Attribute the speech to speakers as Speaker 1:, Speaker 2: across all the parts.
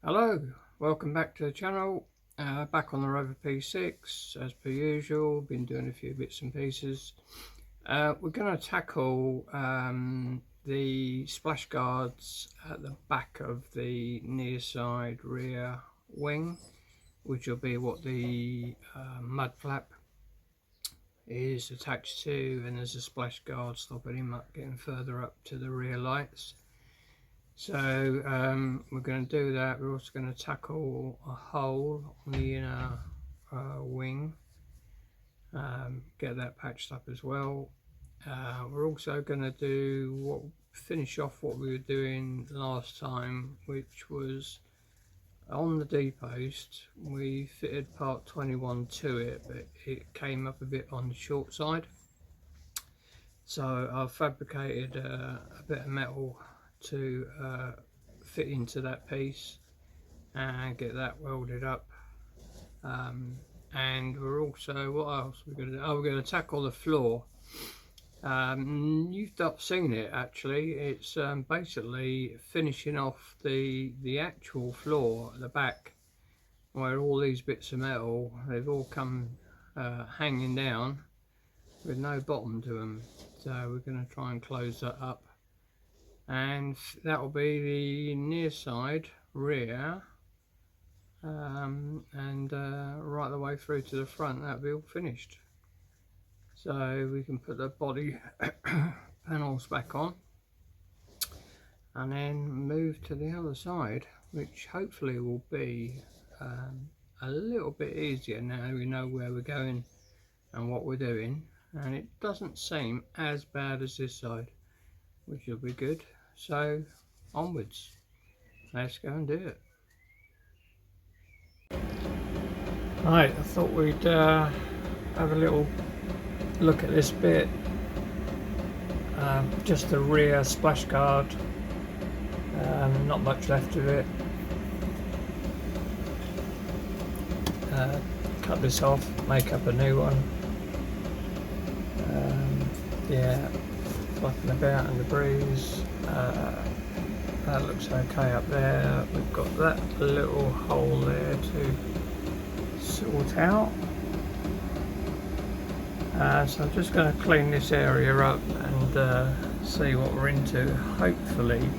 Speaker 1: Hello, welcome back to the channel. Back on the Rover P6 as per usual. Been doing a few bits and pieces. We're going to tackle the splash guards at the back of the near side rear wing, which will be what the mud flap is attached to, and there's a splash guard stopping him up getting further up to the rear lights. So we're going to do that. We're also going to tackle a hole on the inner wing, get that patched up as well. We're also going to finish off what we were doing last time, which was on the D-post. We fitted part 21 to it, but it came up a bit on the short side. So I've fabricated a bit of metal to fit into that piece and get that welded up, and we're also, what else we're going to do? Oh, we're going to tackle the floor. You've not seen it actually. It's basically finishing off the actual floor at the back, where all these bits of metal, they've all come hanging down with no bottom to them. So we're going to try and close that up, and that will be the near side rear, and right the way through to the front. That'll be all finished, so we can put the body panels back on and then move to the other side, which hopefully will be a little bit easier now we know where we're going and what we're doing, and it doesn't seem as bad as this side, which will be good. So onwards, let's go and do it. Right, I thought we'd have a little look at this bit, just the rear splash guard, not much left of it. Cut this off, make up a new one. Yeah, flapping about in the breeze. That looks okay up there. We've got that little hole there to sort out. So I'm just going to clean this area up and see what we're into. Hopefully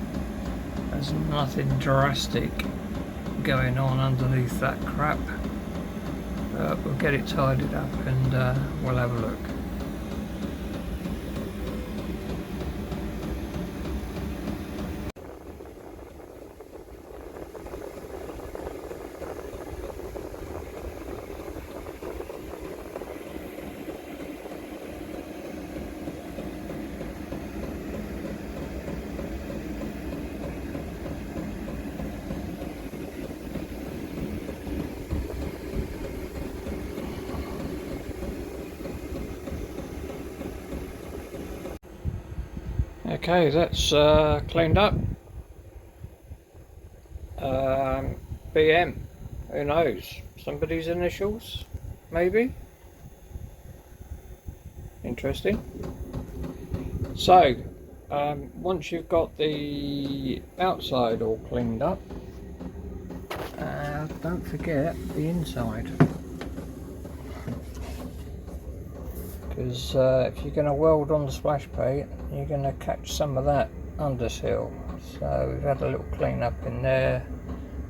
Speaker 1: there's nothing drastic going on underneath that crap. We'll get it tidied up and we'll have a look. Okay, that's cleaned up. BM, who knows? Somebody's initials, maybe? Interesting. So, once you've got the outside all cleaned up, don't forget the inside. Because if you're going to weld on the splash plate, you're going to catch some of that undersill. So we've had a little clean up in there.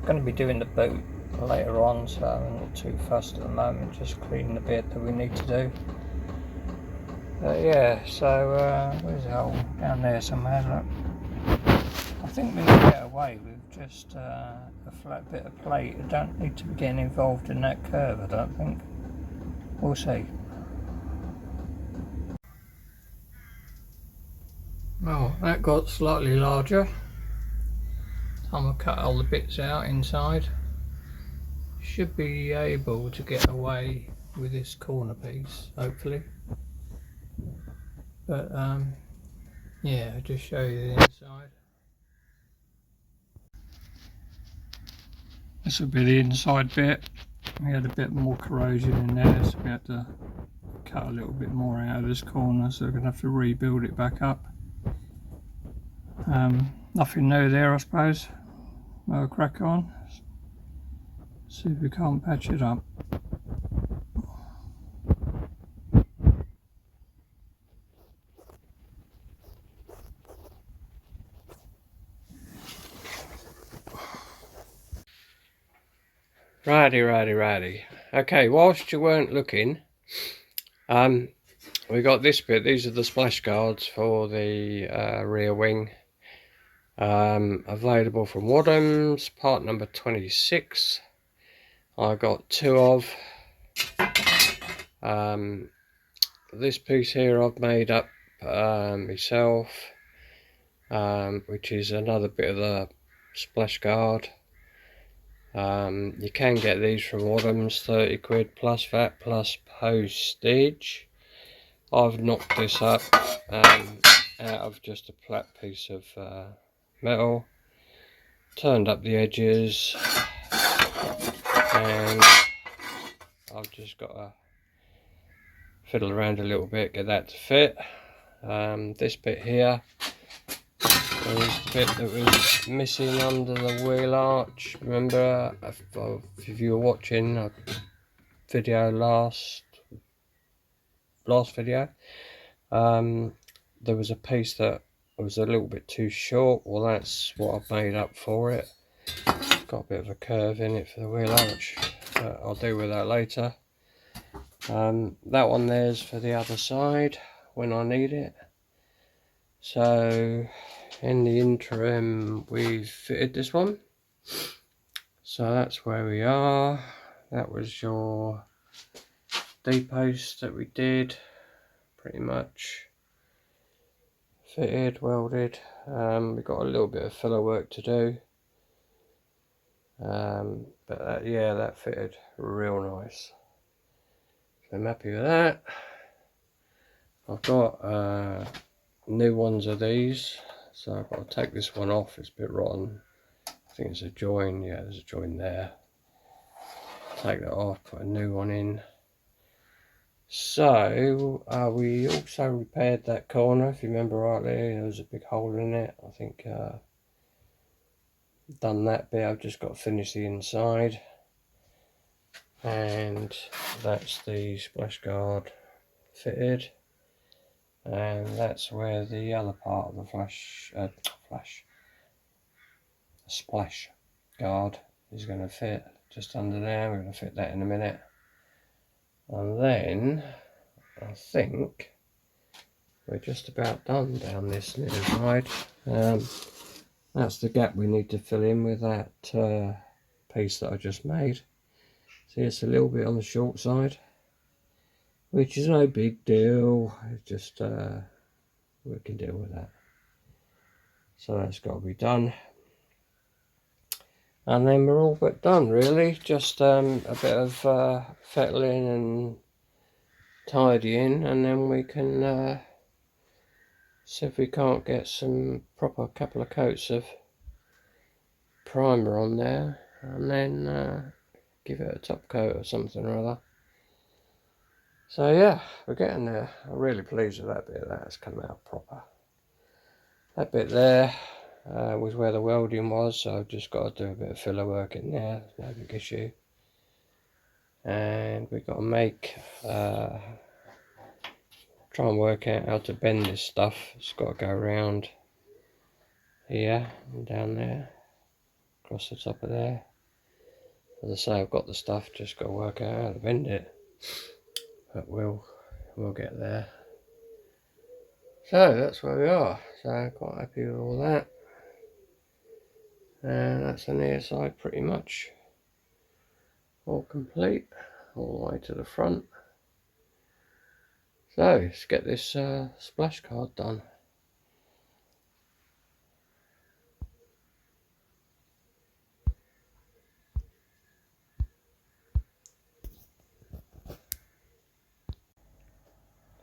Speaker 1: Going to be doing the boot later on, so I'm not too fussed at the moment, just cleaning the bit that we need to do. Yeah, so where's the hole? Down there somewhere, look. I think we can get away with just a flat bit of plate. I don't need to be getting involved in that curve, I don't think. We'll see. Well, that got slightly larger. I'm going to cut all the bits out inside. Should be able to get away with this corner piece, hopefully. But yeah, I'll just show you the inside. This will be the inside bit. We had a bit more corrosion in there, so we had to cut a little bit more out of this corner, so we're going to have to rebuild it back up. Nothing new there, I suppose. We'll crack on. See if we can't patch it up. Righty. Okay, whilst you weren't looking, we got this bit. These are the splash guards for the rear wing. Available from Welding, part number 26. I got 2 of. This piece here I've made up myself, which is another bit of the splash guard. You can get these from Welding's, 30 quid plus VAT plus postage. I've knocked this up out of just a flat piece of metal, turned up the edges, and I've just got to fiddle around a little bit, get that to fit. This bit here is the bit that was missing under the wheel arch. Remember, if you were watching a video last video, there was a piece that was a little bit too short. Well, that's what I've made up for it. It's got a bit of a curve in it for the wheel arch, but I'll deal with that later. That one there's for the other side when I need it. So in the interim we've fitted this one, so that's where we are. That was your D-post that we did, pretty much fitted, welded. We've got a little bit of filler work to do, but yeah, that fitted real nice, so I'm happy with that. I've got new ones of these, so I've got to take this one off. It's a bit rotten. I think it's a join. Yeah, there's a join there. Take that off, put a new one in. So we also repaired that corner, if you remember rightly. There was a big hole in it. I think done that bit. I've just got to finish the inside, and that's the splash guard fitted. And that's where the other part of the splash guard is going to fit, just under there. We're going to fit that in a minute, and then I think we're just about done down this near side. That's the gap we need to fill in with that piece that I just made. See, it's a little bit on the short side, which is no big deal. It's just we can deal with that. So that's got to be done, and then we're all but done really. Just a bit of fettling and tidying, and then we can see if we can't get some proper couple of coats of primer on there, and then give it a top coat or something or other. So yeah, we're getting there. I'm really pleased with that bit. That's come out proper. That bit there was where the welding was, so I've just got to do a bit of filler work in there. No big issue. And we've got to make try and work out how to bend this stuff. It's got to go around here and down there, across the top of there. As I say, I've got the stuff, just got to work out how to bend it, but we'll get there. So that's where we are. So I'm quite happy with all that, and that's the near side pretty much all complete, all the way to the front. So let's get this splash guard done.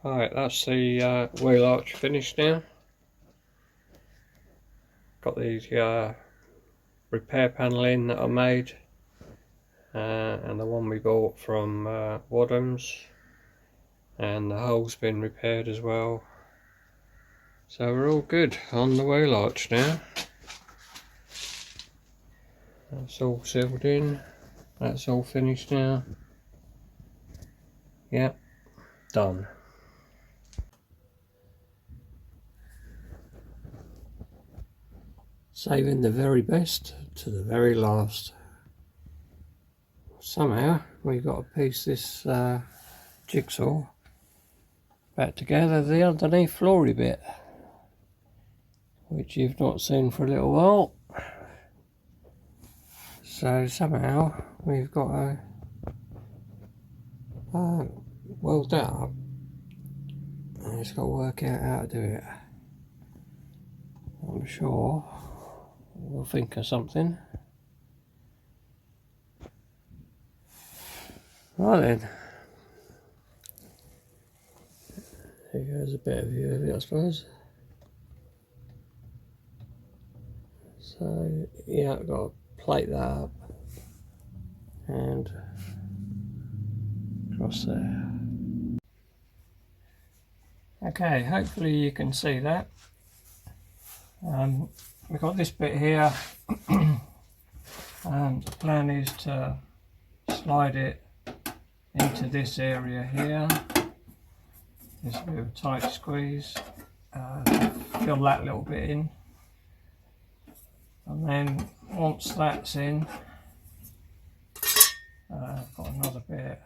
Speaker 1: Alright, that's the wheel arch finished now. Got these repair panel in that I made, and the one we bought from Welding's, and the hole's been repaired as well. So we're all good on the wheel arch now. That's all sealed in. That's all finished now. Yep, done. Saving the very best to the very last. Somehow we got to piece this jigsaw back together, the underneath floory bit, which you've not seen for a little while. So somehow we've got to weld that up, and it's got to work out how to do it. I'm sure we'll think of something. Right then, there goes a better view of it, I suppose. So yeah, I've got to plate that up and across there. Okay, hopefully you can see that. We've got this bit here, and the plan is to slide it into this area here. Just a bit of a tight squeeze, fill that little bit in, and then once that's in, I've got another bit.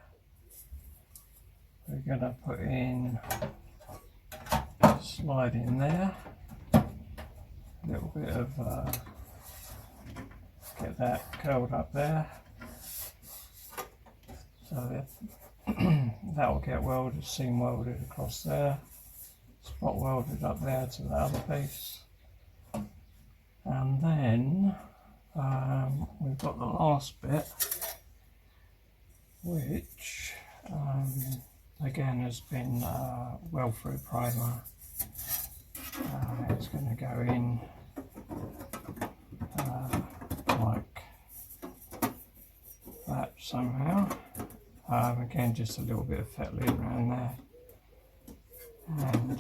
Speaker 1: We're going to put in, slide in there, a little bit of, get that curled up there, so that will get welded, seam welded across there, spot welded up there to the other piece, and then we've got the last bit, which again has been weld through primer. It's going to go in like that somehow. Again, just a little bit of fettling around there, and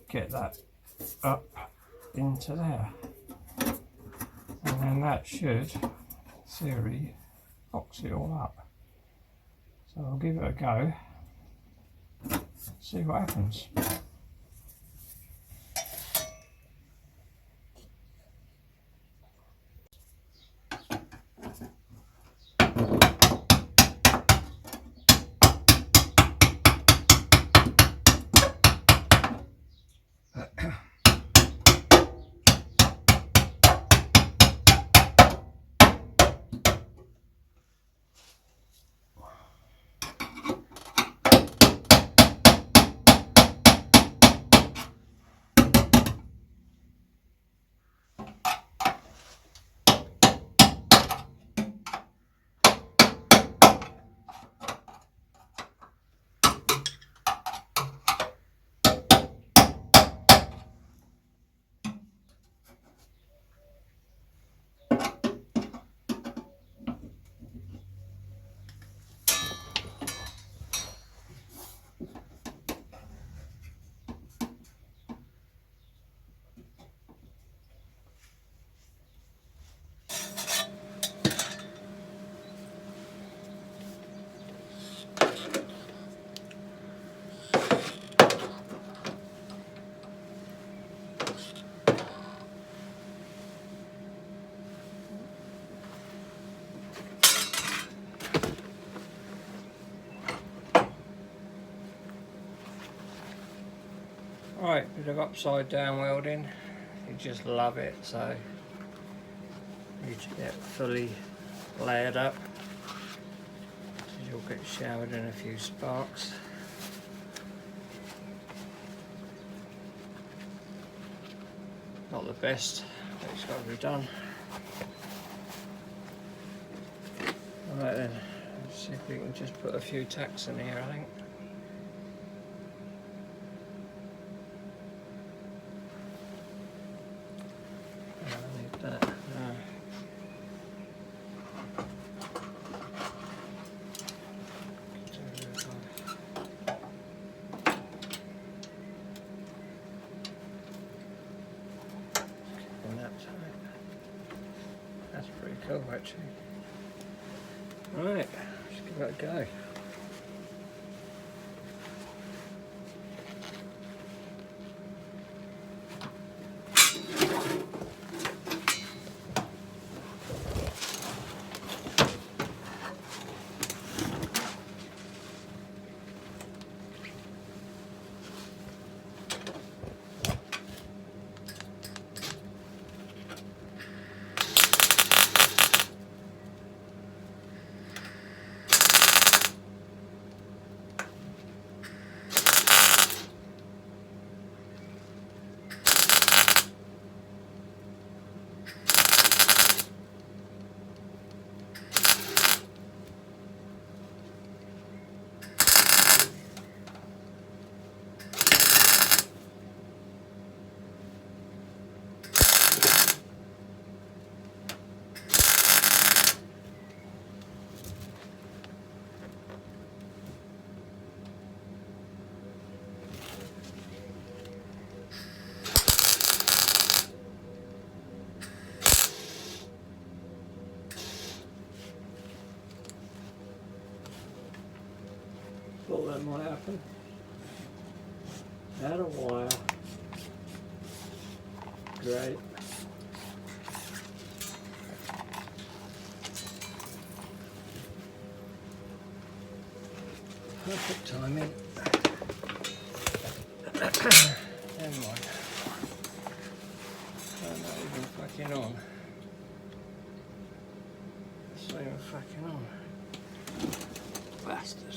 Speaker 1: get that up into there, and then that should, in theory, box it all up. So I'll give it a go, see what happens. Right, bit of upside down welding, you just love it, so need to get fully layered up, you'll get showered in a few sparks. Not the best, but it's got to be done. Right then, let's see if we can just put a few tacks in here, I think. That's pretty cool actually. Right, let's give that a go. Thought that might happen. Out of wire. Great. Perfect timing. Never mind. I'm not even fucking on. It's not even fucking on. Bastard.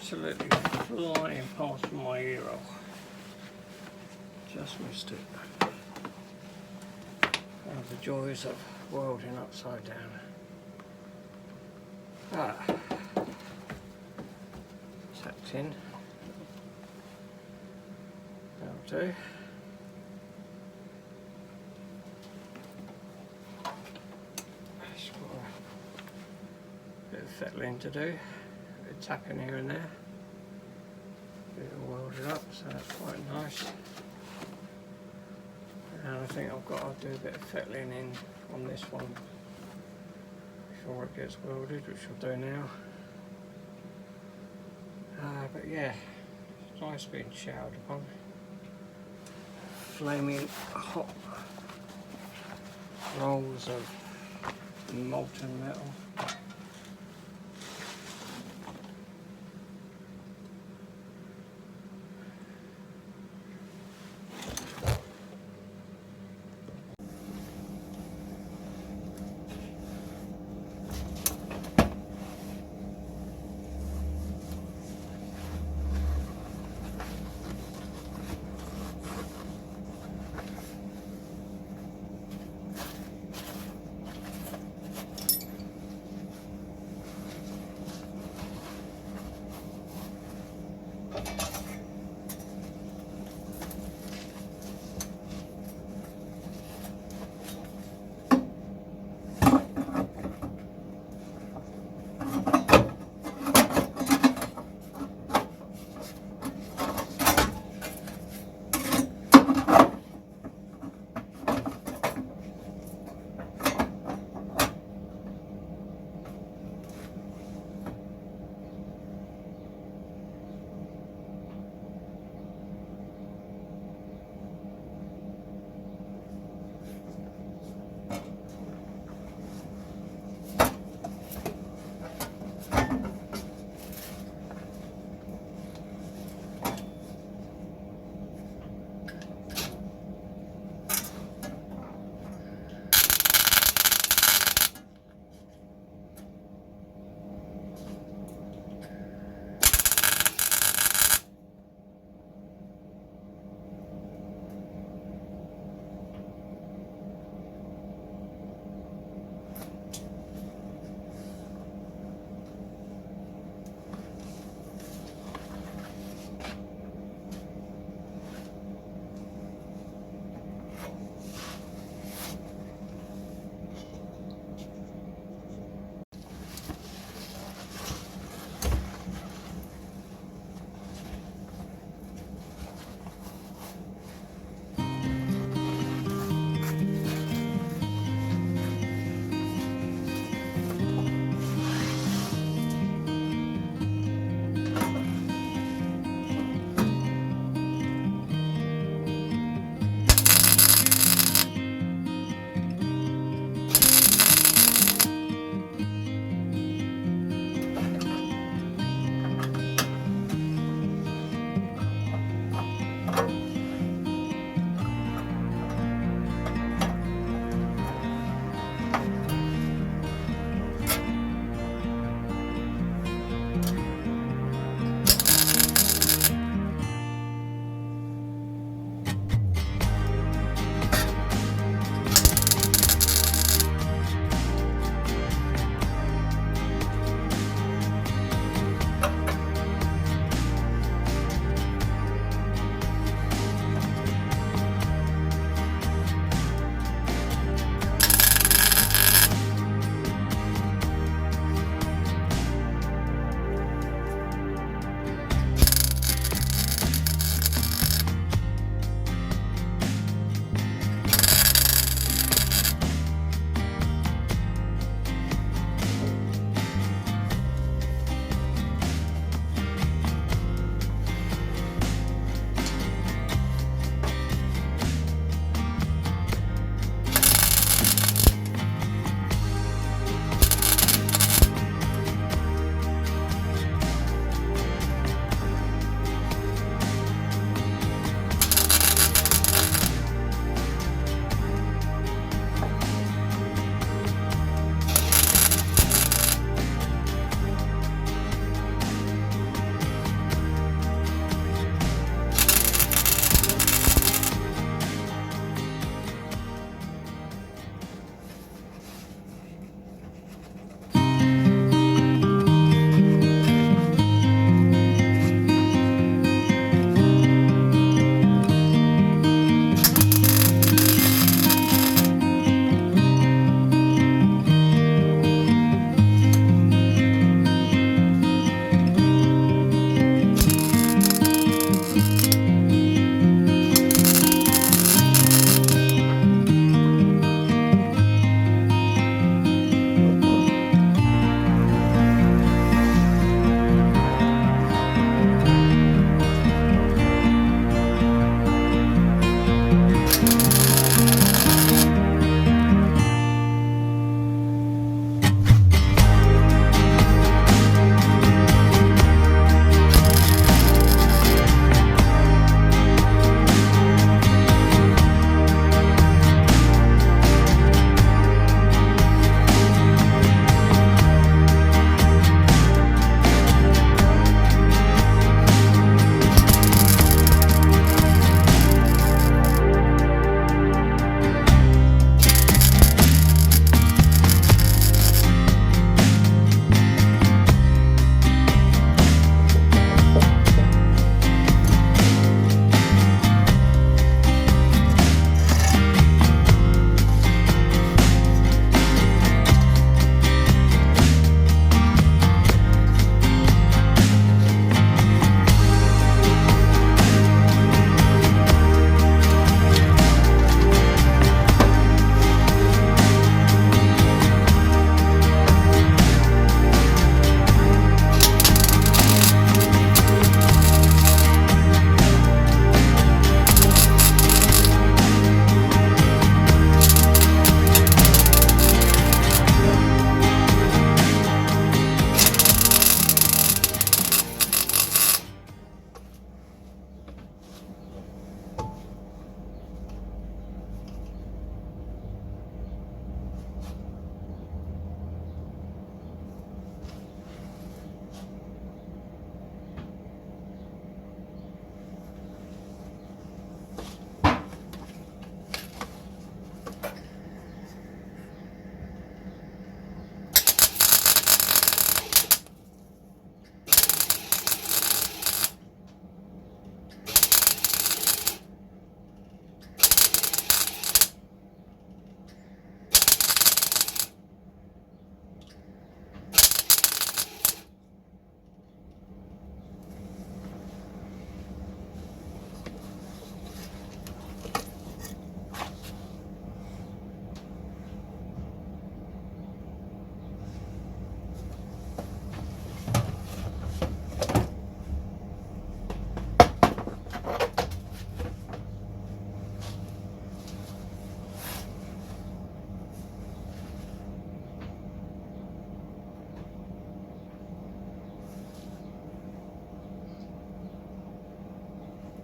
Speaker 1: absolutely flying past my ear off. Just missed it. One of the joys of welding upside down. Tacked in. That'll do. Just got a bit of fettling to do. A bit of tapping here and there. It'll weld it up, so that's quite nice. And I think I've got to do a bit of fettling in on this one before it gets welded, which I'll do now. But yeah, it's nice being showered upon. Flaming hot rolls of molten metal.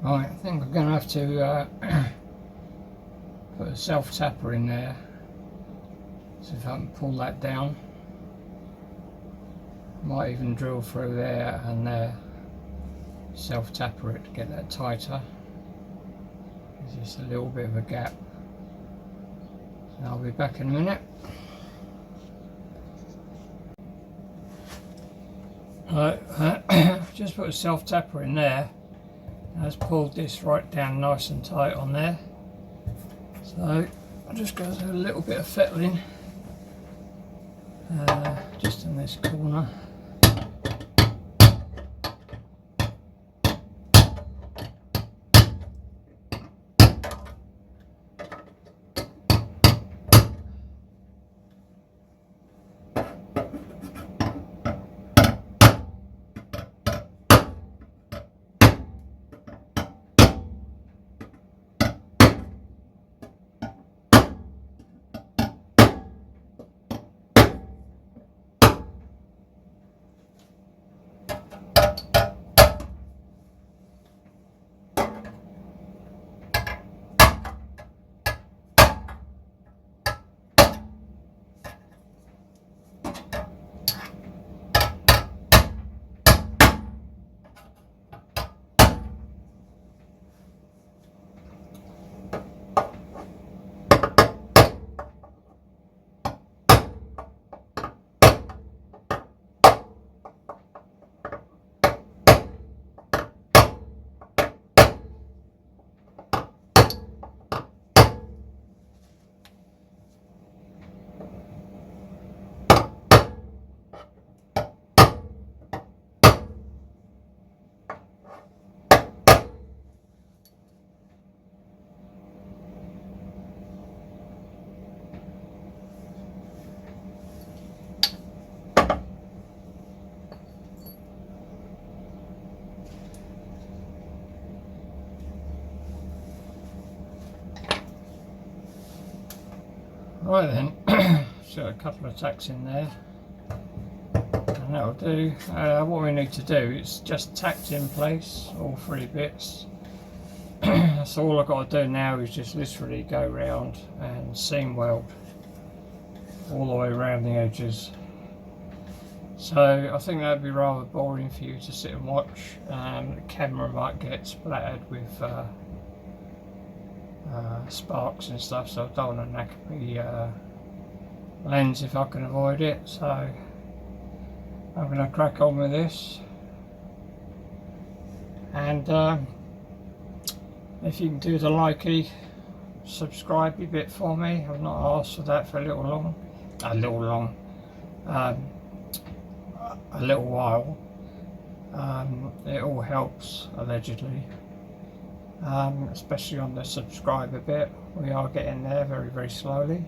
Speaker 1: Right, I think we're going to have to put a self-tapper in there. See if I can pull that down. Might even drill through there and there. Self-tapper it to get that tighter. There's just a little bit of a gap. So I'll be back in a minute. Right, just put a self-tapper in there. That's pulled this right down nice and tight on there. So I'll just go through a little bit of fettling just in this corner. Right then, so a couple of tacks in there, and that'll do. What we need to do is just tacked in place all three bits. So all I've got to do now is just literally go round and seam weld all the way around the edges. So I think that'd be rather boring for you to sit and watch. The camera might get splattered with sparks and stuff, so I don't want to knack the lens if I can avoid it. So I'm going to crack on with this, and if you can do the likey, subscribe a bit for me. I've not asked for that for a little while. It all helps, allegedly. Especially on the subscriber bit. We are getting there very, very slowly.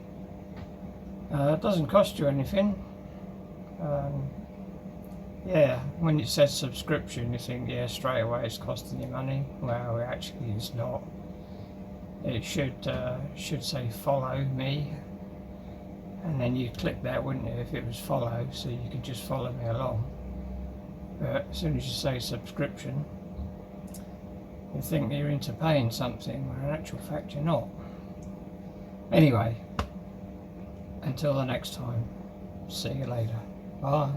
Speaker 1: It doesn't cost you anything. Yeah, when it says subscription, you think, yeah, straight away it's costing you money. Well, actually it's not. It should say follow me, and then you click that, wouldn't you, if it was follow, so you could just follow me along. But as soon as you say subscription, you think you're into paying something, when in actual fact you're not. Anyway, until the next time, see you later. Bye.